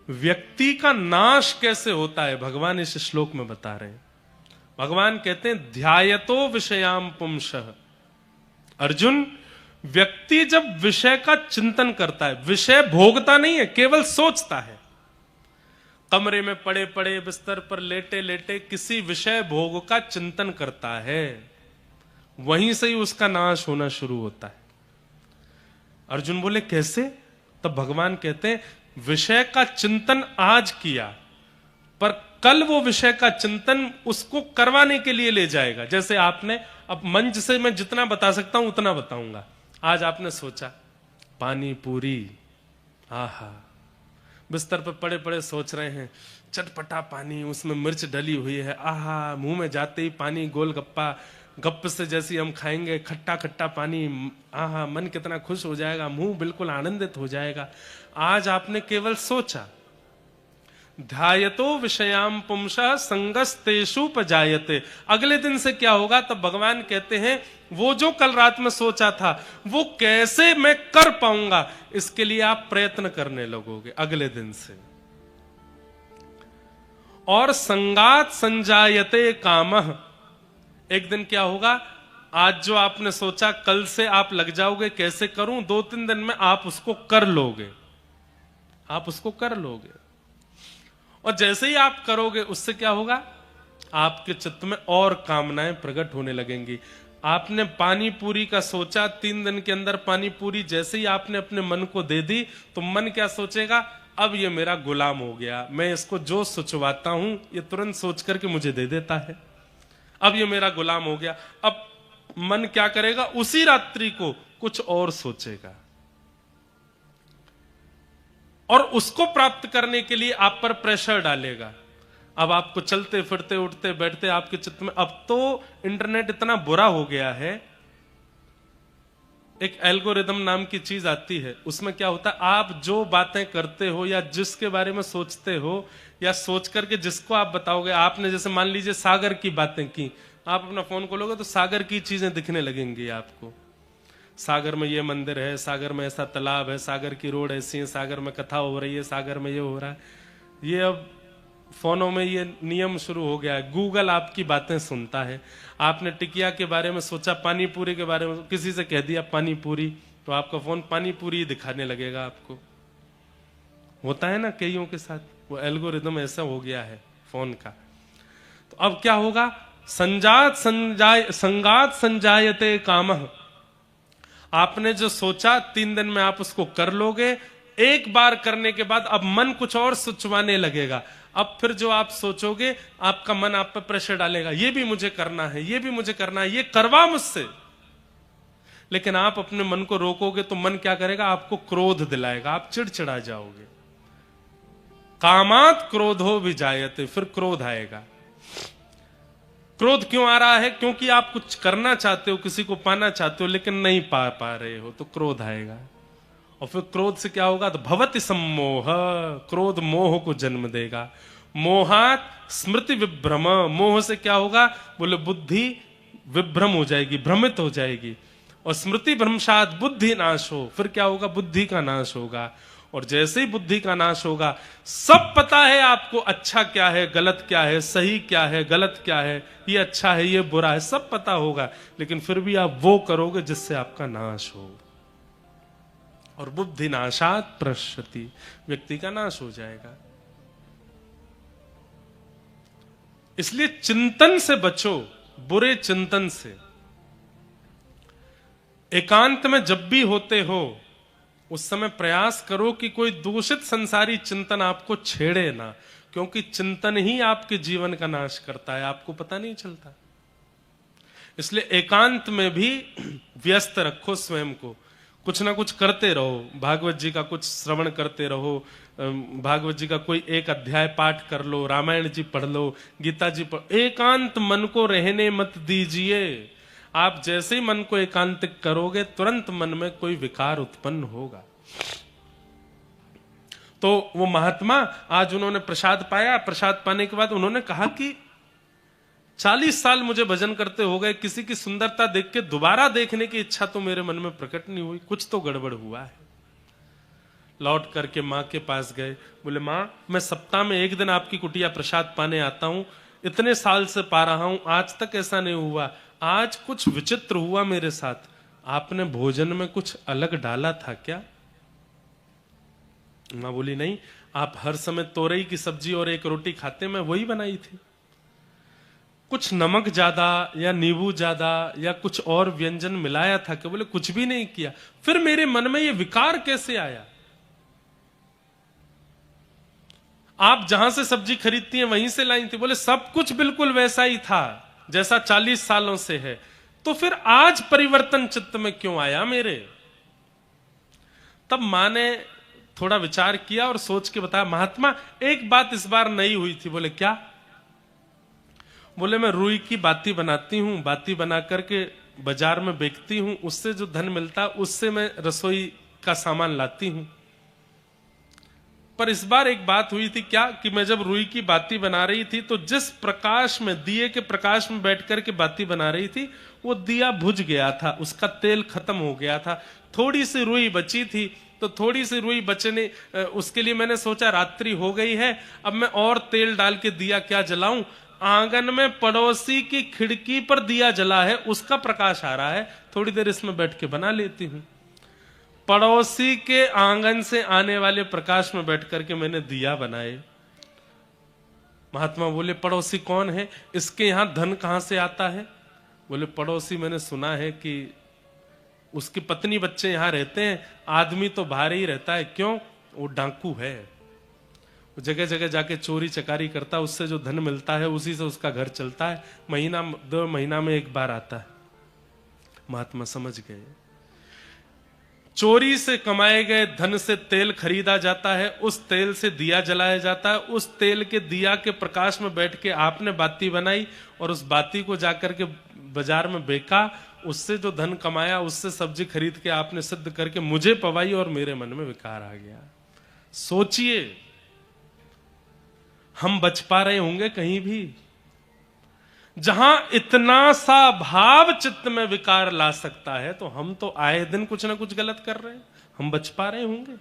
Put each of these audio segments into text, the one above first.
व्यक्ति का नाश कैसे होता है भगवान इस श्लोक में बता रहे हैं। भगवान कहते हैं ध्यायतो विषयाम पुंसः। अर्जुन, व्यक्ति जब विषय का चिंतन करता है, विषय भोगता नहीं है, केवल सोचता है, कमरे में पड़े पड़े बिस्तर पर लेटे लेटे किसी विषय भोग का चिंतन करता है, वहीं से ही उसका नाश होना शुरू होता है। अर्जुन बोले कैसे? तब भगवान कहते हैं विषय का चिंतन आज किया, पर कल वो विषय का चिंतन उसको करवाने के लिए ले जाएगा। जैसे आपने, अब मंच से मैं जितना बता सकता हूं उतना बताऊंगा। आज आपने सोचा पानी पूरी, आहा, बिस्तर पर पड़े पड़े सोच रहे हैं चटपटा पानी, उसमें मिर्च डली हुई है, आहा, मुंह में जाते ही पानी, गोलगप्पा, गप से जैसी हम खाएंगे खट्टा खट्टा पानी, आहा, मन कितना खुश हो जाएगा, मुंह बिल्कुल आनंदित हो जाएगा। आज आपने केवल सोचा। ध्यायतो विषयाम पुंसः संगस्तेषु पजायते। अगले दिन से क्या होगा? तब भगवान कहते हैं वो जो कल रात में सोचा था वो कैसे मैं कर पाऊंगा, इसके लिए आप प्रयत्न करने लगोगे अगले दिन से। और संगात संजायते कामः। एक दिन क्या होगा? आज जो आपने सोचा कल से आप लग जाओगे कैसे करूं, 2-3 दिन में आप उसको कर लोगे, आप उसको कर लोगे। और जैसे ही आप करोगे उससे क्या होगा? आपके चित्त में और कामनाएं प्रकट होने लगेंगी। आपने पानी पूरी का सोचा, 3 दिन के अंदर पानी पूरी जैसे ही आपने अपने मन को दे दी तो मन क्या सोचेगा? अब ये मेरा गुलाम हो गया, मैं इसको जो सोचवाता हूं ये तुरंत सोच करके मुझे दे देता है, अब ये मेरा गुलाम हो गया। अब मन क्या करेगा? उसी रात्रि को कुछ और सोचेगा और उसको प्राप्त करने के लिए आप पर प्रेशर डालेगा। अब आपको चलते फिरते उठते बैठते आपके चित्त में, अब तो इंटरनेट इतना बुरा हो गया है, एक एल्गोरिदम नाम की चीज आती है, उसमें क्या होता है, आप जो बातें करते हो या जिसके बारे में सोचते हो या सोच करके जिसको आप बताओगे, आपने जैसे मान लीजिए सागर की बातें की, आप अपना फोन खोलोगे तो सागर की चीजें दिखने लगेंगी आपको। सागर में ये मंदिर है, सागर में ऐसा तालाब है, सागर की रोड ऐसी है, सागर में कथा हो रही है, सागर में ये हो रहा है। ये अब फोनों में ये नियम शुरू हो गया है, गूगल आपकी बातें सुनता है। आपने टिकिया के बारे में सोचा, पानी पूरी के बारे में किसी से कह दिया पानी पूरी, तो आपका फोन पानी पूरी दिखाने लगेगा आपको। होता है ना कईयों के साथ, वो एल्गोरिदम ऐसा हो गया है फोन का। तो अब क्या होगा? संगात संजायते कामः। आपने जो सोचा 3 दिन में आप उसको कर लोगे। एक बार करने के बाद अब मन कुछ और सोचवाने लगेगा। अब फिर जो आप सोचोगे आपका मन आप पर प्रेशर डालेगा, ये भी मुझे करना है, ये भी मुझे करना है, ये करवा मुझसे। लेकिन आप अपने मन को रोकोगे तो मन क्या करेगा? आपको क्रोध दिलाएगा, आप चिड़चिड़ा जाओगे। कामात क्रोधो विजायते, फिर क्रोध आएगा। क्रोध क्यों आ रहा है? क्योंकि आप कुछ करना चाहते हो, किसी को पाना चाहते हो लेकिन नहीं पा रहे हो, तो क्रोध आएगा। और फिर क्रोध से क्या होगा? तो भवति सम्मोह, क्रोध मोह को जन्म देगा। मोहात स्मृति विभ्रम, मोह से क्या होगा? बोले बुद्धि विभ्रम हो जाएगी, भ्रमित हो जाएगी। और स्मृति भ्रंशात बुद्धि नाश हो, फिर क्या होगा? बुद्धि का नाश होगा। और जैसे ही बुद्धि का नाश होगा, सब पता है आपको अच्छा क्या है, गलत क्या है, सही क्या है, गलत क्या है, ये अच्छा है, ये बुरा है, सब पता होगा, लेकिन फिर भी आप वो करोगे जिससे आपका नाश हो। और बुद्धि नाशात प्रश्यति, व्यक्ति का नाश हो जाएगा। इसलिए चिंतन से बचो, बुरे चिंतन से। एकांत में जब भी होते हो उस समय प्रयास करो कि कोई दूषित संसारी चिंतन आपको छेड़े ना, क्योंकि चिंतन ही आपके जीवन का नाश करता है, आपको पता नहीं चलता। इसलिए एकांत में भी व्यस्त रखो स्वयं को, कुछ ना कुछ करते रहो। भागवत जी का कुछ श्रवण करते रहो, भागवत जी का कोई एक अध्याय पाठ कर लो, रामायण जी पढ़ लो, गीता जी पढ़। एकांत मन को रहने मत दीजिए। आप जैसे ही मन को एकांतिक करोगे तुरंत मन में कोई विकार उत्पन्न होगा। तो वो महात्मा आज उन्होंने प्रसाद पाया, प्रसाद पाने के बाद उन्होंने कहा कि 40 साल मुझे भजन करते हो गए, किसी की सुंदरता देख के दोबारा देखने की इच्छा तो मेरे मन में प्रकट नहीं हुई, कुछ तो गड़बड़ हुआ है। लौट करके माँ के पास गए, बोले माँ मैं सप्ताह में एक दिन आपकी कुटिया प्रसाद पाने आता हूँ, इतने साल से पा रहा हूं, आज तक ऐसा नहीं हुआ, आज कुछ विचित्र हुआ मेरे साथ, आपने भोजन में कुछ अलग डाला था क्या? मां बोली नहीं, आप हर समय तोरई की सब्जी और एक रोटी खाते, मैं वही बनाई थी, कुछ नमक ज्यादा या नींबू ज्यादा या कुछ और व्यंजन मिलाया था क्या? बोले कुछ भी नहीं किया। फिर मेरे मन में ये विकार कैसे आया? आप जहां से सब्जी खरीदती हैं वहीं से लाई थी? बोले सब कुछ बिल्कुल वैसा ही था जैसा 40 सालों से है। तो फिर आज परिवर्तन चित्त में क्यों आया मेरे? तब मां ने थोड़ा विचार किया और सोच के बताया, महात्मा एक बात इस बार नई हुई थी। बोले क्या? बोले मैं रुई की बाती बनाती हूं, बाती बना करके बाजार में बेचती हूं, उससे जो धन मिलता है उससे मैं रसोई का सामान लाती हूं। पर इस बार एक बात हुई थी क्या कि मैं जब रुई की बाती बना रही थी तो जिस प्रकाश में, दिए के प्रकाश में बैठ करके बाती बना रही थी, वो दिया बुझ गया था, उसका तेल खत्म हो गया था, थोड़ी सी रुई बची थी। तो थोड़ी सी रुई बचने, उसके लिए मैंने सोचा रात्रि हो गई है, अब मैं और तेल डाल के दिया क्या जलाऊं? आंगन में पड़ोसी की खिड़की पर दिया जला है, उसका प्रकाश आ रहा है, थोड़ी देर इसमें बैठ के बना लेती हूं। पड़ोसी के आंगन से आने वाले प्रकाश में बैठ करके मैंने दिया बनाए। महात्मा बोले पड़ोसी कौन है? इसके यहां धन कहां से आता है? बोले पड़ोसी मैंने सुना है कि उसकी पत्नी बच्चे यहां रहते हैं, आदमी तो बाहर ही रहता है। क्यों? वो डाकू है, वो जगह जगह जाके चोरी चकारी करता है, उससे जो धन मिलता है उसी से उसका घर चलता है, महीना 2 महीना में एक बार आता है। महात्मा समझ गए, चोरी से कमाए गए धन से तेल खरीदा जाता है, उस तेल से दिया जलाया जाता है, उस तेल के दिया के प्रकाश में बैठ के आपने बाती बनाई और उस बाती को जाकर के बाजार में बेचा, उससे जो धन कमाया उससे सब्जी खरीद के आपने सिद्ध करके मुझे पवाई और मेरे मन में विकार आ गया। सोचिए, हम बच पा रहे होंगे कहीं भी? जहां इतना सा भाव चित्त में विकार ला सकता है, तो हम तो आए दिन कुछ ना कुछ गलत कर रहे हैं, हम बच पा रहे होंगे?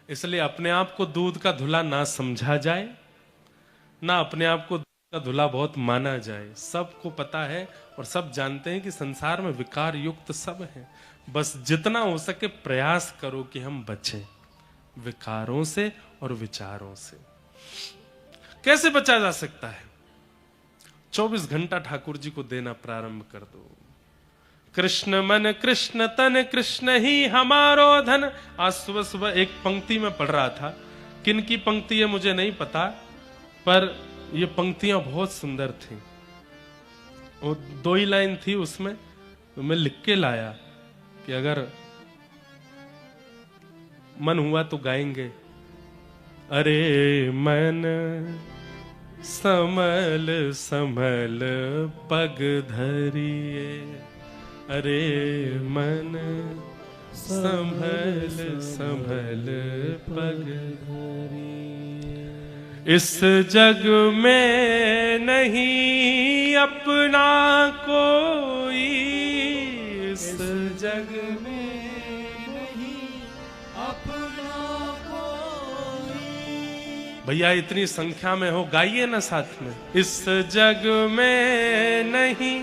इसलिए अपने आप को दूध का धुला ना समझा जाए, ना अपने आप को दूध का धुला बहुत माना जाए। सबको पता है और सब जानते हैं कि संसार में विकार युक्त सब है, बस जितना हो सके प्रयास करो कि हम बचें विकारों से और विचारों से। कैसे बचा जा सकता है? 24 घंटा ठाकुर जी को देना प्रारंभ कर दो। कृष्ण मन कृष्ण तन, कृष्ण ही हमारो धन। आज सुबह सुबह एक पंक्ति में पढ़ रहा था, किन की पंक्ति है मुझे नहीं पता, पर ये पंक्तियां बहुत सुंदर थी। वो 2 ही लाइन थी उसमें, तो मैं लिख के लाया कि अगर मन हुआ तो गाएंगे। अरे मन समल समल पग धरिए, अरे मन संभल संभल पग धरिए। इस जग में नहीं अपना कोई, इस जग में नहीं अपना कोई। भैया इतनी संख्या में हो, गाइए ना साथ में। इस जग में नहीं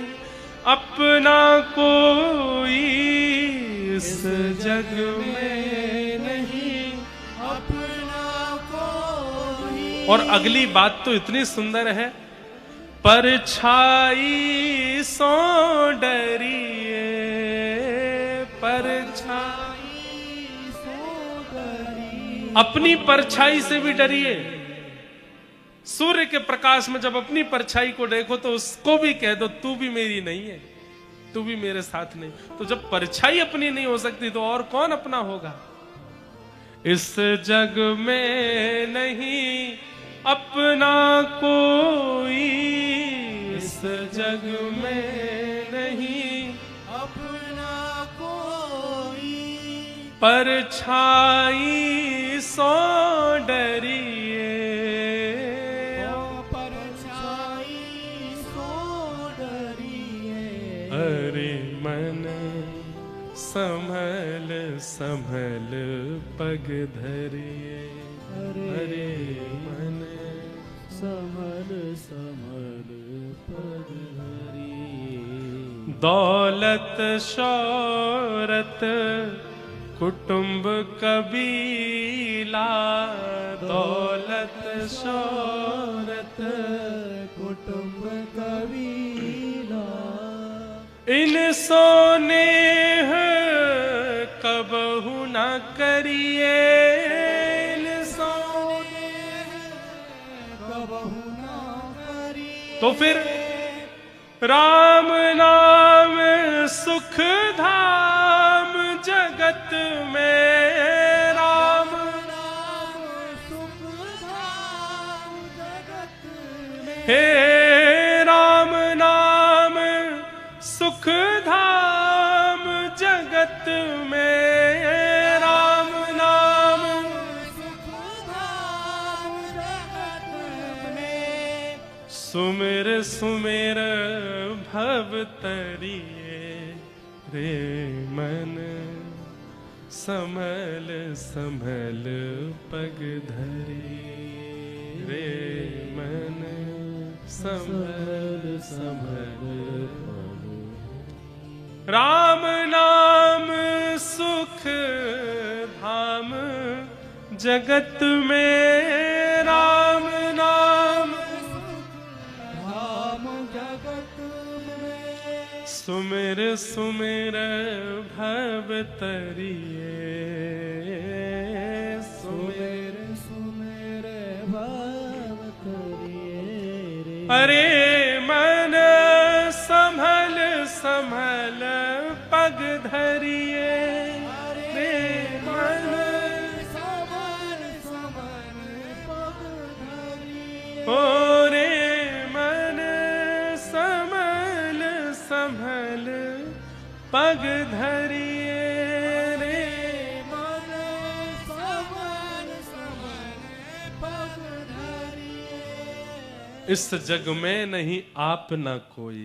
अपना कोई, इस जग में नहीं अपना कोई। और अगली बात तो इतनी सुंदर है, परछाई सो डरिए, परछाई सो डरिए। अपनी परछाई से भी डरिए। सूर्य के प्रकाश में जब अपनी परछाई को देखो तो उसको भी कह दो तू भी मेरी नहीं है, तू भी मेरे साथ नहीं। तो जब परछाई अपनी नहीं हो सकती तो और कौन अपना होगा? इस जग में नहीं अपना कोई, इस जग में नहीं अपना कोई। परछाई सो डरिए, अरे मन संभल संभल पग धरिए। हरे मन समल समल पग धरिए। दौलत शौहरत कुटुंब कबीला, दौलत शौहरत कुटुंब कबीला। इन सोनेह कबहु न करिए, इन सोनेह कबहु न करिए। तो फिर राम नाम सुख धाम जगत में, राम नाम सुख धाम जगत में। हे राम नाम सुख धाम जगत में, राम नाम सुख धाम जगत में। सुमिर सुमिर भव तरिए, रे मन समल समल पग धरिए, रे मन समल समल। राम नाम सुख धाम जगत में, राम नाम धाम जगत में। सुमिर सुमिर भव तरिए, सुमिर सुमिर भव तरिए। अरे मन संभल संभल पग धरिए, रे मन समल समल पग धरिए। ओ रे मन संभल संभल पग धरिए, रे मन समल समल पग धरिए। इस जग में नहीं आप ना कोई,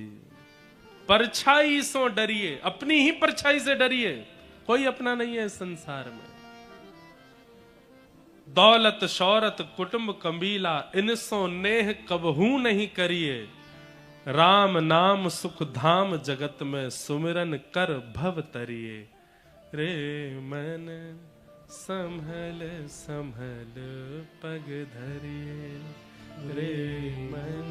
परछाई सो डरिए, अपनी ही परछाई से डरिए, कोई अपना नहीं है इस संसार में। दौलत शौहरत कुटुंब कबीला, इनसो नेह कबहू नहीं करिए। राम नाम सुख धाम जगत में, सुमिरन कर भव तरिए। रे मन संभल संभल पग धरिए, रे मन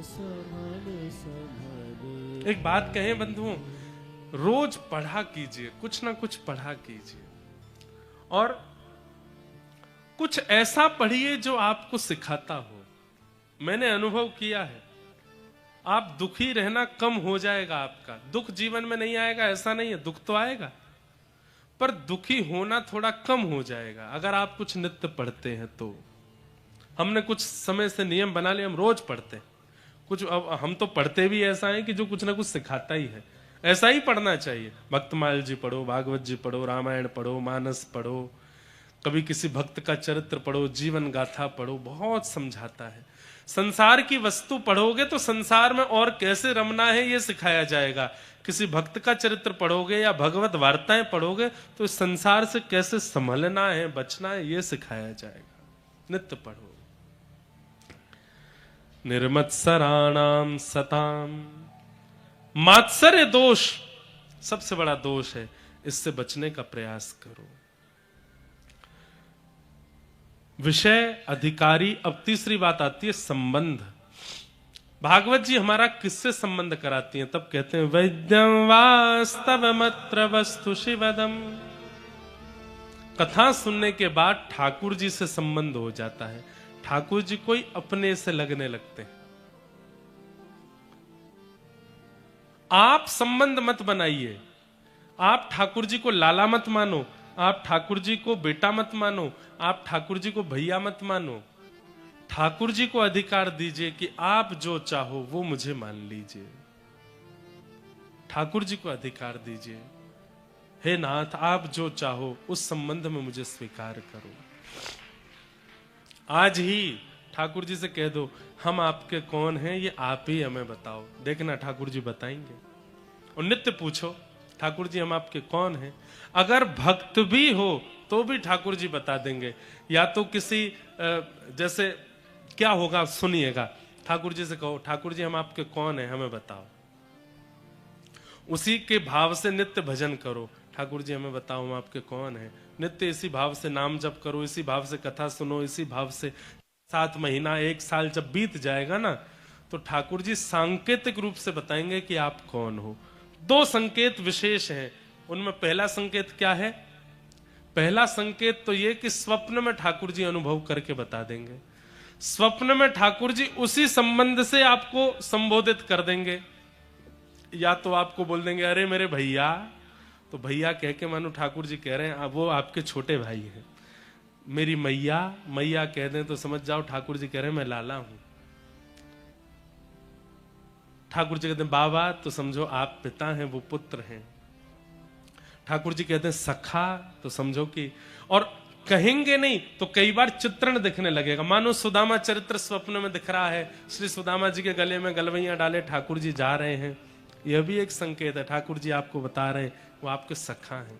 समल समल। एक बात कहें बंधुओं, रोज पढ़ा कीजिए, कुछ ना कुछ पढ़ा कीजिए, और कुछ ऐसा पढ़िए जो आपको सिखाता हो। मैंने अनुभव किया है, आप दुखी रहना कम हो जाएगा आपका। दुख जीवन में नहीं आएगा ऐसा नहीं है, दुख तो आएगा, पर दुखी होना थोड़ा कम हो जाएगा अगर आप कुछ नित्य पढ़ते हैं तो। हमने कुछ समय से नियम बना लिया, हम रोज पढ़ते हैं कुछ। अब हम तो पढ़ते भी ऐसा है कि जो कुछ ना कुछ सिखाता ही है, ऐसा ही पढ़ना चाहिए। भक्तमाल जी पढ़ो, भागवत जी पढ़ो, रामायण पढ़ो, मानस पढ़ो, कभी किसी भक्त का चरित्र पढ़ो, जीवन गाथा पढ़ो, बहुत समझाता है। संसार की वस्तु पढ़ोगे तो संसार में और कैसे रमना है ये सिखाया जाएगा। किसी भक्त का चरित्र पढ़ोगे या भगवत वार्ताएं पढ़ोगे तो इस संसार से कैसे संभलना है, बचना है, ये सिखाया जाएगा। नित्य पढ़ो। निर्मत्सराणाम सताम, मात्सर्य दोष सबसे बड़ा दोष है, इससे बचने का प्रयास करो। विषय अधिकारी। अब तीसरी बात आती है संबंध। भागवत जी हमारा किससे संबंध कराती हैं? तब कहते हैं वैद्यम वास्तव मत्र वस्तु शिवदम। कथा सुनने के बाद ठाकुर जी से संबंध हो जाता है, ठाकुर जी कोई अपने से लगने लगते हैं। आप संबंध मत बनाइए, आप ठाकुर जी को लाला मत मानो, आप ठाकुर जी को बेटा मत मानो, आप ठाकुर जी को भैया मत मानो। ठाकुर जी को अधिकार दीजिए कि आप जो चाहो वो मुझे मान लीजिए। ठाकुर जी को अधिकार दीजिए, हे नाथ आप जो चाहो उस संबंध में मुझे स्वीकार करो। आज ही ठाकुर जी से कह दो हम आपके कौन हैं, ये आप ही हमें बताओ। देखना ठाकुर जी बताएंगे। और नित्य पूछो ठाकुर जी हम आपके कौन हैं। अगर भक्त भी हो तो भी ठाकुर जी बता देंगे। या तो किसी जैसे क्या होगा सुनिएगा, ठाकुर जी से कहो ठाकुर जी हम आपके कौन है हमें बताओ, उसी के भाव से नित्य भजन करो, ठाकुर जी हमें बताओ हम आपके कौन है, नित्य इसी भाव से नाम जप करो, इसी भाव से कथा सुनो, इसी भाव से 7 महीना 1 साल जब बीत जाएगा ना, तो ठाकुर जी सांकेतिक रूप से बताएंगे कि आप कौन हो। 2 संकेत विशेष हैं, उनमें पहला संकेत क्या है? पहला संकेत तो ये कि स्वप्न में ठाकुर जी अनुभव करके बता देंगे। स्वप्न में ठाकुर जी उसी संबंध से आपको संबोधित कर देंगे। या तो आपको बोल देंगे अरे मेरे भैया, तो भैया कह के मानो ठाकुर जी कह रहे हैं वो आपके छोटे भाई हैं। मेरी मैया, मैया कह दें तो समझ जाओ ठाकुर जी कह रहे हैं मैं लाला हूं। ठाकुर जी कहते हैं बाबा, तो समझो आप पिता हैं, वो पुत्र हैं। ठाकुर जी कहते हैं सखा, तो समझो कि, और कहेंगे नहीं तो कई बार चित्रण दिखने लगेगा, मानो सुदामा चरित्र स्वप्न में दिख रहा है, श्री सुदामा जी के गले में गलवैया डाले ठाकुर जी जा रहे हैं, यह भी एक संकेत है। ठाकुर जी आपको बता रहे हैं वो आपके सखा हैं।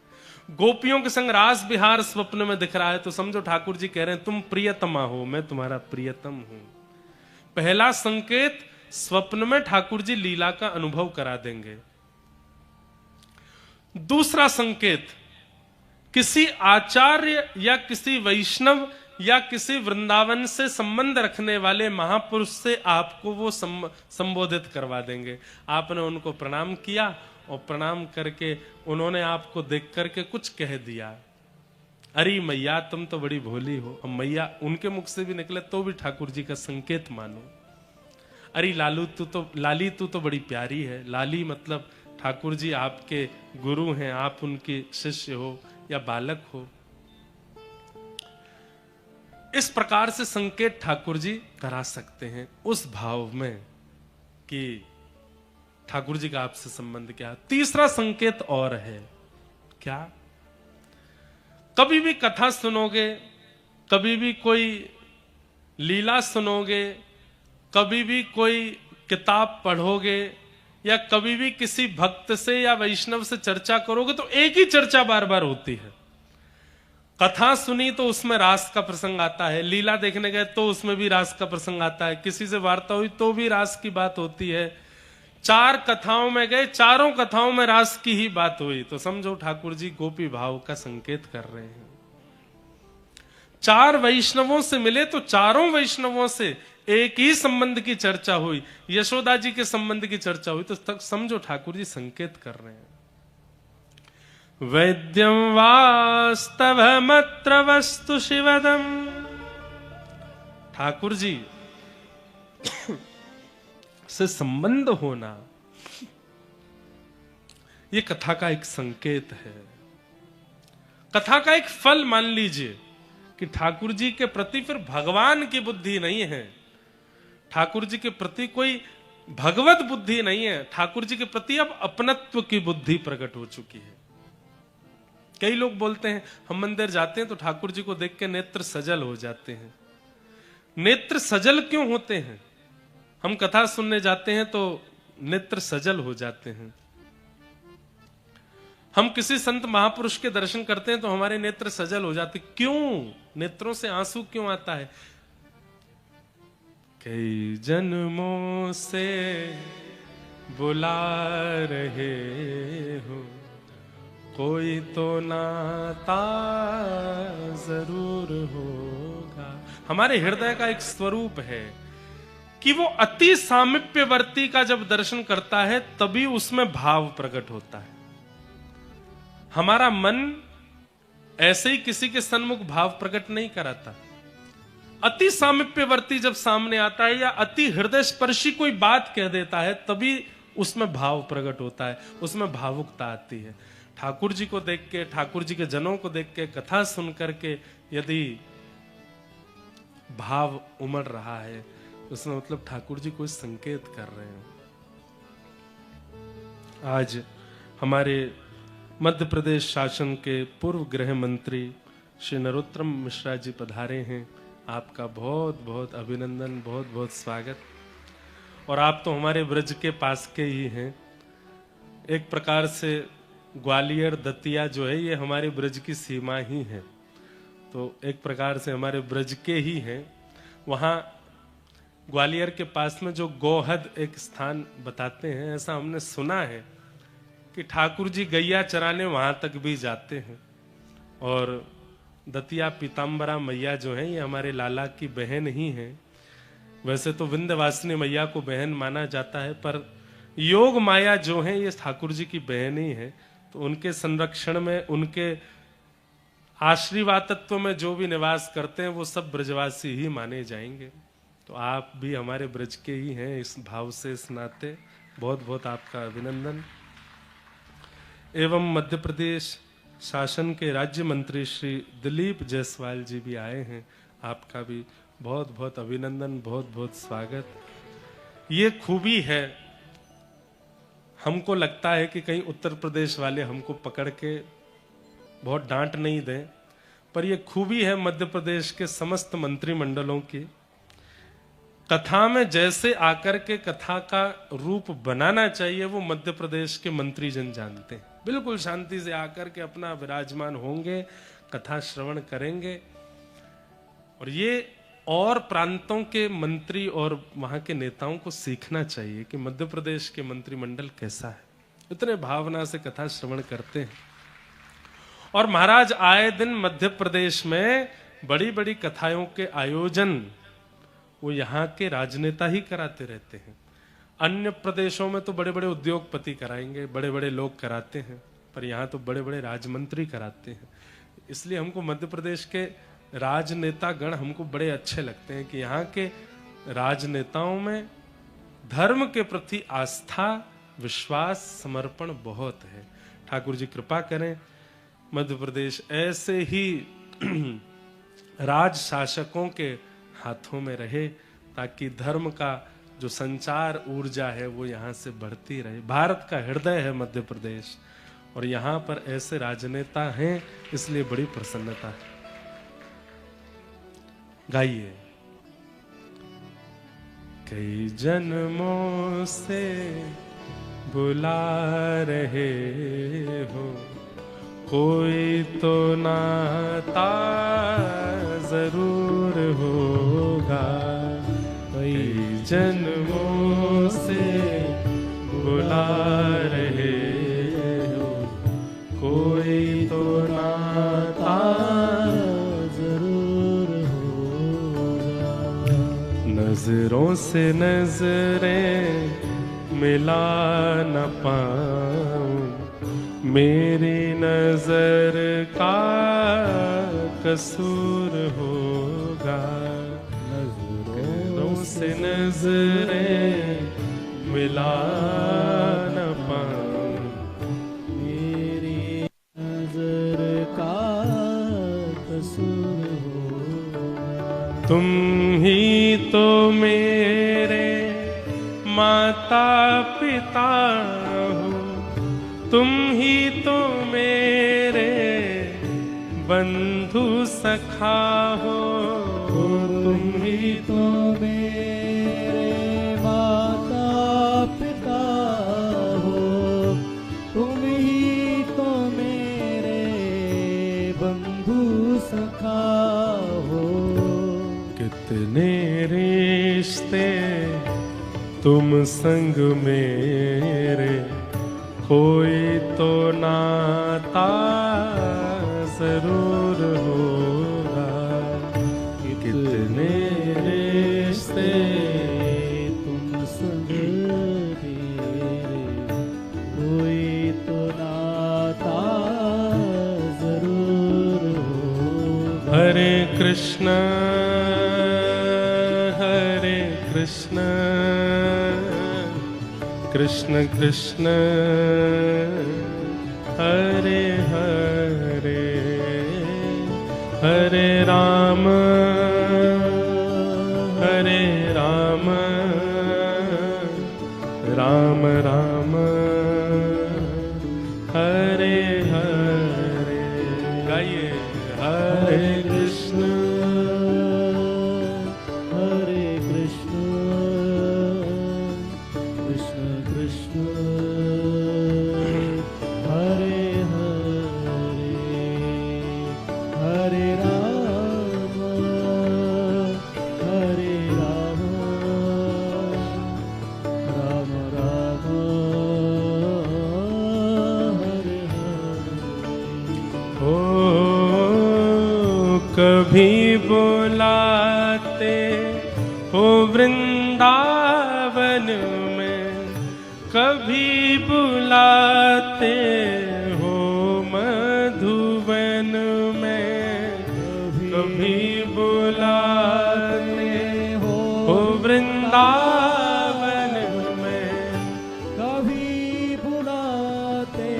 गोपियों के संग रास विहार स्वप्न में दिख रहा है, तो समझो ठाकुर जी कह रहे हैं तुम प्रियतमा हो, मैं तुम्हारा प्रियतम हूं। पहला संकेत, स्वप्न में ठाकुर जी लीला का अनुभव करा देंगे। दूसरा संकेत, किसी आचार्य या किसी वैष्णव या किसी वृंदावन से संबंध रखने वाले महापुरुष से आपको वो संबोधित करवा देंगे। आपने उनको प्रणाम किया और प्रणाम करके उन्होंने आपको देख करके कुछ कह दिया, अरे मैया तुम तो बड़ी भोली हो। अब मैया उनके मुख से भी निकले तो भी ठाकुर जी का संकेत मानो। अरे लालू तू तो, लाली तू तो बड़ी प्यारी है। लाली मतलब ठाकुर जी आपके गुरु हैं, आप उनके शिष्य हो या बालक हो। इस प्रकार से संकेत ठाकुर जी करा सकते हैं उस भाव में कि ठाकुर जी का आपसे संबंध क्या। तीसरा संकेत और है, क्या? कभी भी कथा सुनोगे, कभी भी कोई लीला सुनोगे, कभी भी कोई किताब पढ़ोगे या कभी भी किसी भक्त से या वैष्णव से चर्चा करोगे तो एक ही चर्चा बार बार होती है। कथा सुनी तो उसमें रास का प्रसंग आता है, लीला देखने गए तो उसमें भी रास का प्रसंग आता है, किसी से वार्ता हुई तो भी रास की बात होती है, 4 कथाओं में गए, चारों कथाओं में रास की ही बात हुई, तो समझो ठाकुर जी गोपी भाव का संकेत कर रहे हैं। 4 वैष्णवों से मिले तो चारों वैष्णवों से एक ही संबंध की चर्चा हुई, यशोदा जी के संबंध की चर्चा हुई, तो तक समझो ठाकुर जी संकेत कर रहे हैं। वैद्यम वास्तवमत्र वस्तु शिवदम, ठाकुर जी से संबंध होना ये कथा का एक संकेत है। कथा का एक फल मान लीजिए कि ठाकुर जी के प्रति फिर भगवान की बुद्धि नहीं है, ठाकुर जी के प्रति कोई भगवत बुद्धि नहीं है, ठाकुर जी के प्रति अब अपनत्व की बुद्धि प्रकट हो चुकी है। कई लोग बोलते हैं हम मंदिर जाते हैं तो ठाकुर जी को देख के नेत्र सजल हो जाते हैं। नेत्र सजल क्यों होते हैं? हम कथा सुनने जाते हैं तो नेत्र सजल हो जाते हैं। हम किसी संत महापुरुष के दर्शन करते हैं तो हमारे नेत्र सजल हो जाते, क्यों? नेत्रों से आंसू क्यों आता है? कई जन्मों से बुला रहे हो, कोई तो नाता जरूर होगा। हमारे हृदय का एक स्वरूप है कि वो अति सामीप्यवर्ती का जब दर्शन करता है तभी उसमें भाव प्रकट होता है। हमारा मन ऐसे ही किसी के सन्मुख भाव प्रकट नहीं कराता। अति सामीप्यवर्ती जब सामने आता है या अति हृदय स्पर्शी कोई बात कह देता है तभी उसमें भाव प्रकट होता है, उसमें भावुकता आती है। ठाकुर जी को देख के, ठाकुर जी के जनों को देख के, कथा सुन करके यदि भाव उमड़ रहा है उसमें मतलब ठाकुर जी कोई संकेत कर रहे हैं। आज हमारे मध्य प्रदेश शासन के पूर्व गृह मंत्री श्री नरोत्तम मिश्रा जी पधारे हैं। आपका बहुत बहुत अभिनंदन, बहुत बहुत स्वागत। और आप तो हमारे ब्रज के पास के ही हैं। एक प्रकार से ग्वालियर दतिया जो है ये हमारे ब्रज की सीमा ही है। तो एक प्रकार से हमारे ब्रज के ही हैं। वहाँ ग्वालियर के पास में जो गोहद एक स्थान बताते हैं, ऐसा हमने सुना है कि ठाकुर जी गैया चराने वहां तक भी जाते हैं। और दतिया पीताम्बरा मैया जो है ये हमारे लाला की बहन ही है। वैसे तो विंध्यवासिनी मैया को बहन माना जाता है, पर योग माया जो है ये ठाकुर जी की बहन ही है। तो उनके संरक्षण में, उनके आशीर्वादत्व में जो भी निवास करते हैं वो सब ब्रजवासी ही माने जाएंगे। तो आप भी हमारे ब्रज के ही हैं, इस भाव से, इस नाते बहुत बहुत आपका अभिनंदन। एवं मध्य प्रदेश शासन के राज्य मंत्री श्री दिलीप जायसवाल जी भी आए हैं, आपका भी बहुत बहुत अभिनंदन, बहुत बहुत स्वागत। ये खूबी है, हमको लगता है कि कहीं उत्तर प्रदेश वाले हमको पकड़ के बहुत डांट नहीं दें, पर यह खूबी है मध्य प्रदेश के समस्त मंत्रिमंडलों की। कथा में जैसे आकर के कथा का रूप बनाना चाहिए वो मध्य प्रदेश के मंत्रीजन जानते हैं। बिल्कुल शांति से आकर के अपना विराजमान होंगे, कथा श्रवण करेंगे। और ये और प्रांतों के मंत्री और वहां के नेताओं को सीखना चाहिए कि मध्य प्रदेश के मंत्रिमंडल कैसा है, इतने भावना से कथा श्रवण करते हैं। और महाराज आए दिन मध्य प्रदेश में बड़ी बड़ी कथाओं के आयोजन वो यहाँ के राजनेता ही कराते रहते हैं। अन्य प्रदेशों में तो बड़े बड़े उद्योगपति कराएंगे, बड़े बड़े लोग कराते हैं, पर यहाँ तो बड़े बड़े राजमंत्री कराते हैं। इसलिए हमको मध्य प्रदेश के राजनेता गण हमको बड़े अच्छे लगते हैं कि यहाँ के राजनेताओं में धर्म के प्रति आस्था, विश्वास, समर्पण बहुत है। ठाकुर जी कृपा करें मध्य प्रदेश ऐसे ही राज शासकों के हाथों में रहे, ताकि धर्म का जो संचार ऊर्जा है वो यहाँ से बढ़ती रहे। भारत का हृदय है मध्य प्रदेश, और यहाँ पर ऐसे राजनेता हैं, इसलिए बड़ी प्रसन्नता है। गाइए। कई जन्मों से बुला रहे हो, कोई तो नाता जरूर होगा। कई जन्मों से बुला रहे हो, कोई तो नाता जरूर होगा। नजरों से नजरें मिला न पाऊं, मेरी नजर का कसूर होगा। नजरों से नजरें मिला न पाऊं, मेरी नजर का कसूर होगा। तुम ही तो मेरे माता पिता हो, तुम ही तो मेरे बंधु सखा हो। तुम ही तो मेरे माता पिता हो, तुम ही तो मेरे बंधु सखा हो। कितने रिश्ते तुम संग मेरे, कोई तो नाता जरूर होगा। कितने रिश्ते तुम संग मेरे, कोई तो नाता जरूर होगा। हरे कृष्ण कृष्ण कृष्ण हरे हरे, हरे राम राम राम हरे हरे। गाइए। हरे कृष्ण हरे हरे, हरे राम बुलाते हो वृंदावन में, कभी बुलाते हो मधुबन में, कभी बुलाते हो वृंदावन में, कभी बुलाते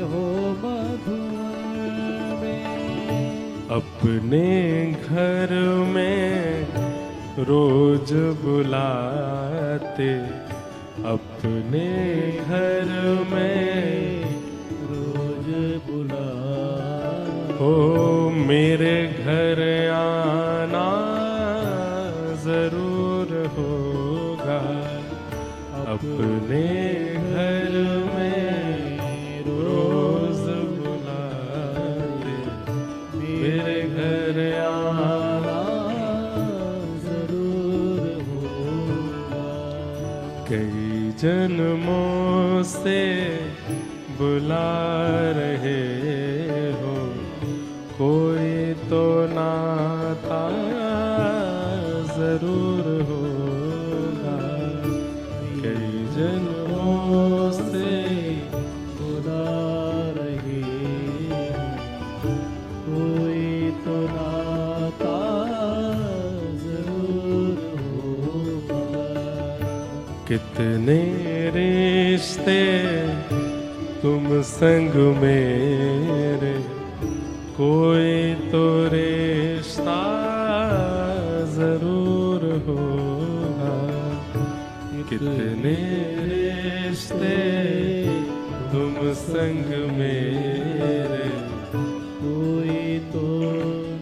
हो मधुबन में। अपने घर में रोज बुलाते, अपने घर में रोज बुलाते हो, मेरे घर आना जरूर होगा। अपने घर में रोज बुलाते, मेरे घर आना जरूर होगा। कई जन्मों से बुला रहे हो, कोई तो नाता जरूर होगा। कई जन्मों से बुला रहे हो, कोई तो नाता जरूर होगा। कितने रिश्ते तुम संग मेरे, कोई तो रिश्ता जरूर होगा। कितने रिश्ते तुम संग मेरे, कोई तो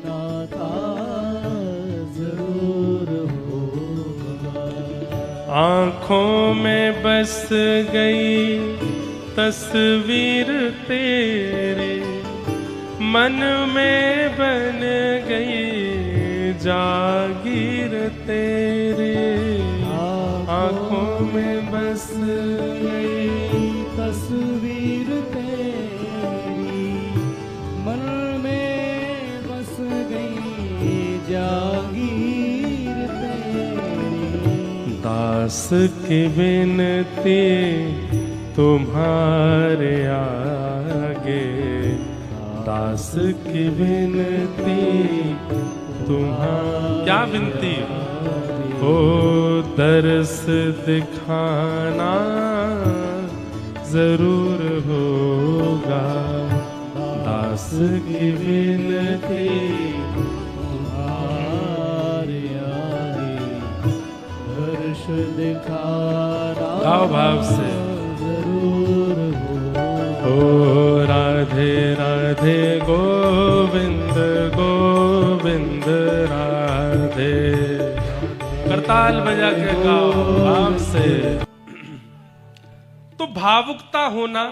नाता जरूर होगा। आँखों में बस गई तस्वीर तेरे, मन में बन गई जागीर तेरे। आँखों में बस गई तस्वीर तेरी, मन में बस गई जागीर तेरी। दास की विनती तुम्हारे आगे, दास की विनती तुम्हारे। क्या विनती हो? दर्श दिखाना जरूर होगा। दास की विनती तुम्हारे आगे, दर्श दिखाना गाओ भाव से। जरूर ओ राधे राधे गोविंद गोविंद राधे। करताल बजा के गाओ भाव से। तो भावुकता होना,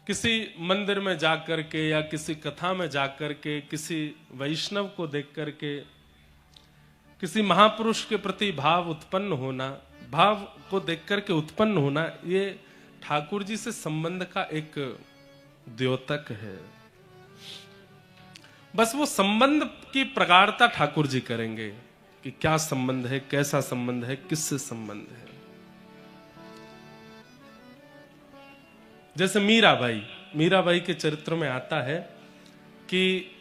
किसी मंदिर में जाकर के या किसी कथा में जाकर के, किसी वैष्णव को देख करके, किसी महापुरुष के प्रति भाव उत्पन्न होना, भाव को देख करके उत्पन्न होना, ये ठाकुर जी से संबंध का एक द्योतक है। बस वो संबंध की प्रगाढ़ता ठाकुर जी करेंगे कि क्या संबंध है, कैसा संबंध है, किससे संबंध है। जैसे मीराबाई के चरित्र में आता है कि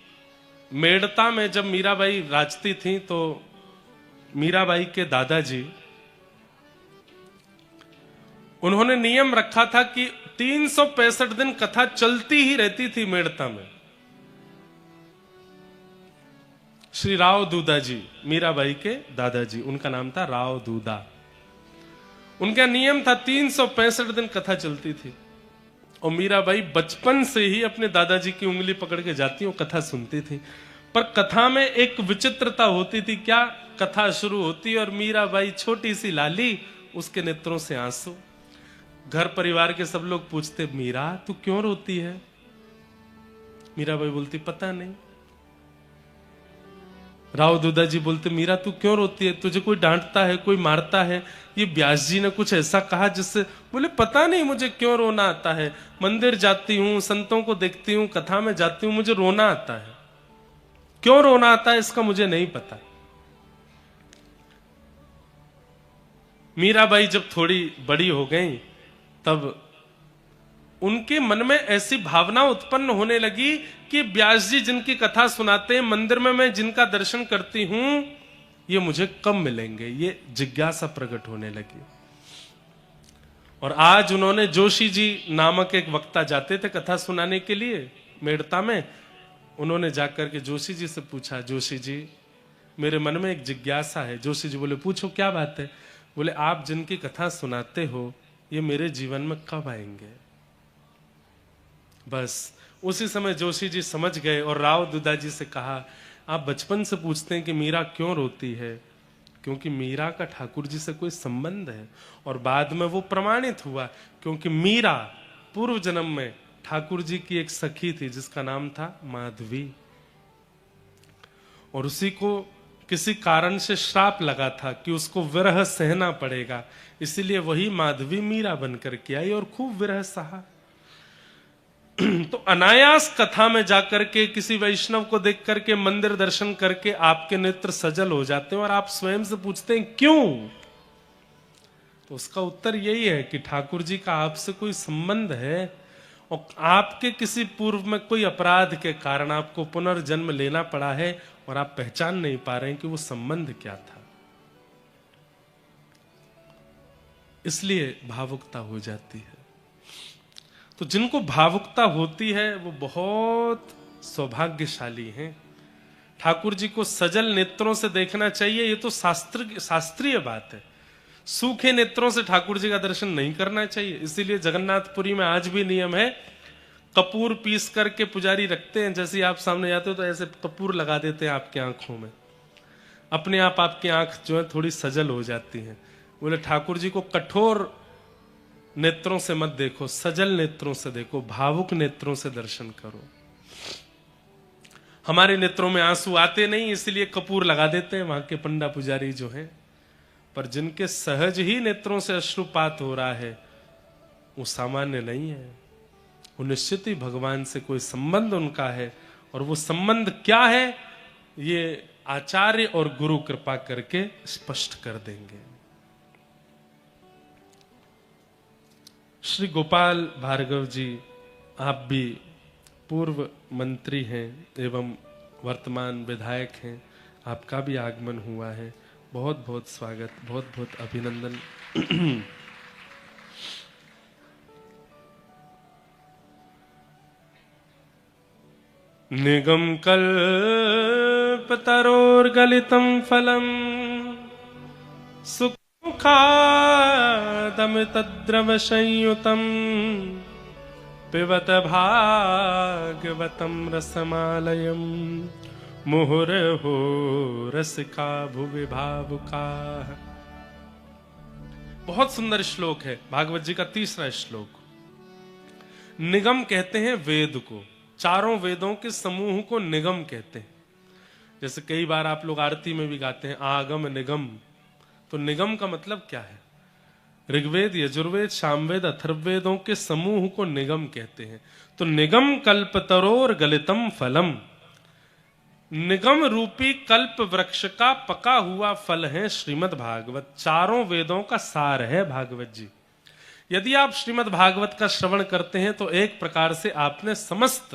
मेड़ता में जब मीराबाई राजती थी तो मीराबाई के दादाजी, उन्होंने नियम रखा था कि 365 दिन कथा चलती ही रहती थी मेड़ता में। श्री राव दूदा जी, मीराबाई के दादाजी, उनका नाम था राव दूदा। उनका नियम था 365 दिन कथा चलती थी। और मीराबाई बचपन से ही अपने दादाजी की उंगली पकड़ के जाती और कथा सुनती थी। पर कथा में एक विचित्रता होती थी। क्या? कथा शुरू होती और मीराबाई छोटी सी लाली, उसके नेत्रों से आंसू। घर परिवार के सब लोग पूछते, मीरा तू क्यों रोती है? मीराबाई बोलती, पता नहीं। राव दूदा जी बोलते, मीरा तू क्यों रोती है? तुझे कोई डांटता है, कोई मारता है? ये व्यास जी ने कुछ ऐसा कहा जिससे? बोले, पता नहीं मुझे क्यों रोना आता है। मंदिर जाती हूँ, संतों को देखती हूँ, कथा में जाती हूँ, मुझे रोना आता है। क्यों रोना आता है इसका मुझे नहीं पता। मीराबाई जब थोड़ी बड़ी हो गई तब उनके मन में ऐसी भावना उत्पन्न होने लगी कि व्यास जी जिनकी कथा सुनाते हैं, मंदिर में मैं जिनका दर्शन करती हूं, ये मुझे कब मिलेंगे, ये जिज्ञासा प्रकट होने लगी। और आज उन्होंने, जोशी जी नामक एक वक्ता जाते थे कथा सुनाने के लिए मेड़ता में, उन्होंने जाकर के जोशी जी से पूछा, जोशी जी मेरे मन में एक जिज्ञासा है। जोशी जी बोले, पूछो क्या बात है। बोले, आप जिनकी कथा सुनाते हो ये मेरे जीवन में कब आएंगे। बस उसी समय जोशी जी समझ गए और राव दुदा जी से कहा, आप बचपन से पूछते हैं कि मीरा क्यों रोती है, क्योंकि मीरा का ठाकुर जी से कोई संबंध है। और बाद में वो प्रमाणित हुआ, क्योंकि मीरा पूर्व जन्म में ठाकुर जी की एक सखी थी जिसका नाम था माधवी, और उसी को किसी कारण से श्राप लगा था कि उसको विरह सहना पड़ेगा, इसीलिए वही माधवी मीरा बनकर के आई और खूब विरह सहा। तो अनायास कथा में जाकर के किसी वैष्णव को देख करके, मंदिर दर्शन करके आपके नेत्र सजल हो जाते हैं और आप स्वयं से पूछते हैं क्यों। तो उसका उत्तर यही है कि ठाकुर जी का आपसे कोई संबंध है और आपके किसी पूर्व में कोई अपराध के कारण आपको पुनर्जन्म लेना पड़ा है और आप पहचान नहीं पा रहे हैं कि वो संबंध क्या था, इसलिए भावुकता हो जाती है। तो जिनको भावुकता होती है वो बहुत सौभाग्यशाली हैं। ठाकुर जी को सजल नेत्रों से देखना चाहिए, ये तो शास्त्रीय बात है। सूखे नेत्रों से ठाकुर जी का दर्शन नहीं करना चाहिए। इसीलिए जगन्नाथपुरी में आज भी नियम है, कपूर पीस करके पुजारी रखते हैं, जैसे आप सामने जाते हो तो ऐसे कपूर लगा देते हैं आपकी आंखों में, अपने आप आपकी आंख जो है थोड़ी सजल हो जाती है। बोले ठाकुर जी को कठोर नेत्रों से मत देखो, सजल नेत्रों से देखो, भावुक नेत्रों से दर्शन करो। हमारे नेत्रों में आंसू आते नहीं, इसलिए कपूर लगा देते हैं वहां के पंडा पुजारी जो हैं, पर जिनके सहज ही नेत्रों से अश्रुपात हो रहा है वो सामान्य नहीं है, वो निश्चित ही भगवान से कोई संबंध उनका है। और वो संबंध क्या है ये आचार्य और गुरु कृपा करके स्पष्ट कर देंगे। श्री गोपाल भार्गव जी, आप भी पूर्व मंत्री हैं एवं वर्तमान विधायक हैं, आपका भी आगमन हुआ है, बहुत बहुत स्वागत, बहुत बहुत अभिनंदन। निगम कल्पतरोर्गलितं फलम् सुखादमितद्रव संयुतम् पिबत भागवतं रसमालयम् मुहुर्हो रसिका भुवि भावुकाः। बहुत सुंदर श्लोक है, भागवत जी का तीसरा श्लोक। निगम कहते हैं वेद को, चारों वेदों के समूह को निगम कहते हैं। जैसे कई बार आप लोग आरती में भी गाते हैं आगम निगम, तो निगम का मतलब क्या है? ऋग्वेद, यजुर्वेद, सामवेद, अथर्ववेदों के समूह को निगम कहते हैं। तो निगम कल्पतरोर गलितम फलम, निगम रूपी कल्प वृक्ष का पका हुआ फल है श्रीमद् भागवत। चारों वेदों का सार है भागवत जी। यदि आप श्रीमद् भागवत का श्रवण करते हैं तो एक प्रकार से आपने समस्त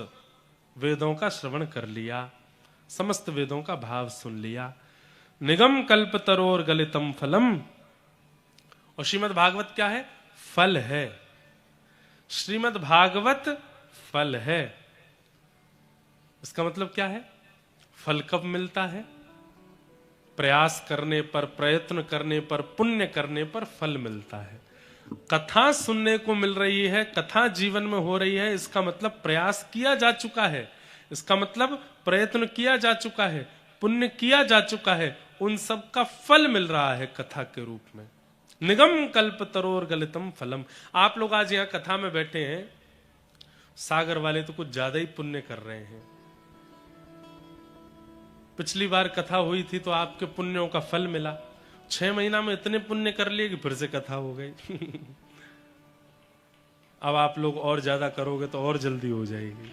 वेदों का श्रवण कर लिया, समस्त वेदों का भाव सुन लिया। निगम कल्पतरोर गलितम फलम, और श्रीमद् भागवत क्या है? फल है। श्रीमद् भागवत फल है। इसका मतलब क्या है? फल कब मिलता है? प्रयास करने पर, प्रयत्न करने पर, पुण्य करने पर फल मिलता है। कथा सुनने को मिल रही है, कथा जीवन में हो रही है, इसका मतलब प्रयास किया जा चुका है, इसका मतलब प्रयत्न किया जा चुका है, पुण्य किया जा चुका है, उन सब का फल मिल रहा है कथा के रूप में। निगम कल्पतरोर गलितम फलम। आप लोग आज यहाँ कथा में बैठे हैं, सागर वाले तो कुछ ज्यादा ही पुण्य कर रहे हैं। पिछली बार कथा हुई थी तो आपके पुण्यों का फल मिला, 6 महीना में इतने पुण्य कर लिए कि फिर से कथा हो गई। अब आप लोग और ज्यादा करोगे तो और जल्दी हो जाएगी।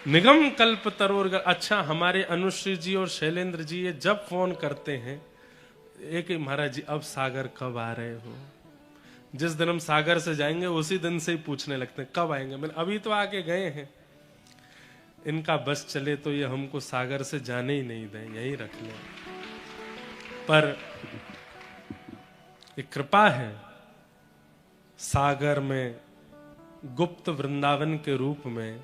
निगम कल्प तरोर। अच्छा, हमारे अनुश्री जी और शैलेंद्र जी ये जब फोन करते हैं एक ही, महाराज जी अब सागर कब आ रहे हो। जिस दिन हम सागर से जाएंगे उसी दिन से ही पूछने लगते हैं कब आएंगे। मैंने अभी तो आके गए हैं। इनका बस चले तो ये हमको सागर से जाने ही नहीं दें, यही रख लें। पर एक कृपा है, सागर में गुप्त वृंदावन के रूप में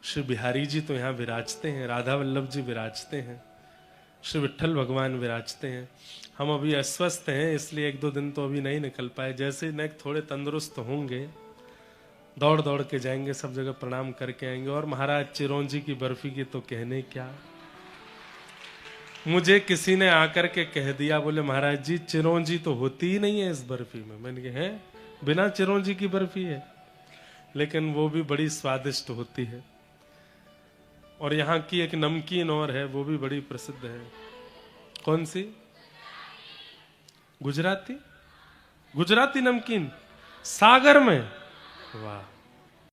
श्री बिहारी जी तो यहाँ विराजते हैं, राधा वल्लभ जी विराजते हैं, श्री विट्ठल भगवान विराजते हैं। हम अभी अस्वस्थ हैं इसलिए 1-2 दिन तो अभी नहीं निकल पाए। जैसे ही नेक थोड़े तंदुरुस्त होंगे दौड़ दौड़ के जाएंगे, सब जगह प्रणाम करके आएंगे। और महाराज चिरौंजी की बर्फी की तो कहने क्या। मुझे किसी ने आकर के कह दिया, बोले महाराज जी चिरौंजी तो होती ही नहीं है इस बर्फी में। मैंने कहा है, बिना चिरौंजी की बर्फी है, लेकिन वो भी बड़ी स्वादिष्ट होती है। और यहाँ की एक नमकीन और है, वो भी बड़ी प्रसिद्ध है। कौन सी? गुजराती नमकीन सागर में। वाह,